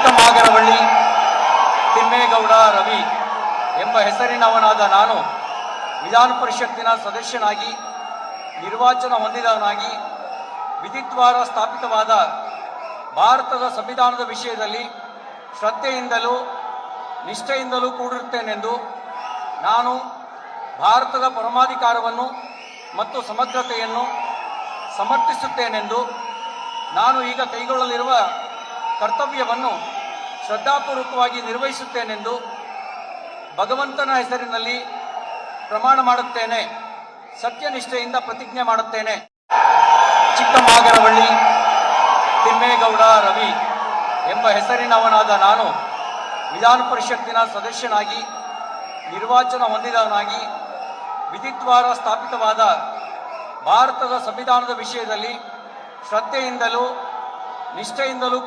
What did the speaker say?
ಚಿಕ್ಕಮಾಗರವಳ್ಳಿ ತಿಮ್ಮೇಗೌಡ ರವಿ ಎಂಬ ಹೆಸರಿನವನಾದ ನಾನು ವಿಧಾನ ಪರಿಷತ್ತಿನ ಸದಸ್ಯನಾಗಿ ನಿರ್ವಾಚನ ಹೊಂದಿದವನಾಗಿ ವಿಧಿದ್ವಾರ ಸ್ಥಾಪಿತವಾದ ಭಾರತದ ಸಂವಿಧಾನದ ವಿಷಯದಲ್ಲಿ ಶ್ರದ್ಧೆಯಿಂದಲೂ ನಿಷ್ಠೆಯಿಂದಲೂ ಕೂಡಿರುತ್ತೇನೆಂದು ನಾನು ಭಾರತದ ಪರಮಾಧಿಕಾರವನ್ನು ಮತ್ತು ಸಮಗ್ರತೆಯನ್ನು ಸಮರ್ಥಿಸುತ್ತೇನೆಂದು ನಾನು ಈಗ ಕೈಗೊಳ್ಳಲಿರುವ ಕರ್ತವ್ಯವನ್ನು ಶ್ರದ್ಧಾಪೂರ್ವಕವಾಗಿ ನಿರ್ವಹಿಸುತ್ತೇನೆಂದು ಭಗವಂತನ ಹೆಸರಿನಲ್ಲಿ ಪ್ರಮಾಣ ಮಾಡುತ್ತೇನೆ. ಸತ್ಯನಿಷ್ಠೆಯಿಂದ ಪ್ರತಿಜ್ಞೆ ಮಾಡುತ್ತೇನೆ. ಚಿಕ್ಕಮಾಗರವಳ್ಳಿ ತಿಮ್ಮೇಗೌಡ ರವಿ ಎಂಬ ಹೆಸರಿನವನಾದ ನಾನು ವಿಧಾನ ಪರಿಷತ್ತಿನ ಸದಸ್ಯನಾಗಿ ನಿರ್ವಾಚನ ಹೊಂದಿದವನಾಗಿ ವಿಧಿದ್ವಾರ ಸ್ಥಾಪಿತವಾದ ಭಾರತದ ಸಂವಿಧಾನದ ವಿಷಯದಲ್ಲಿ ಶ್ರದ್ಧೆಯಿಂದಲೂ ನಿಷ್ಠೆಯಿಂದಲೂ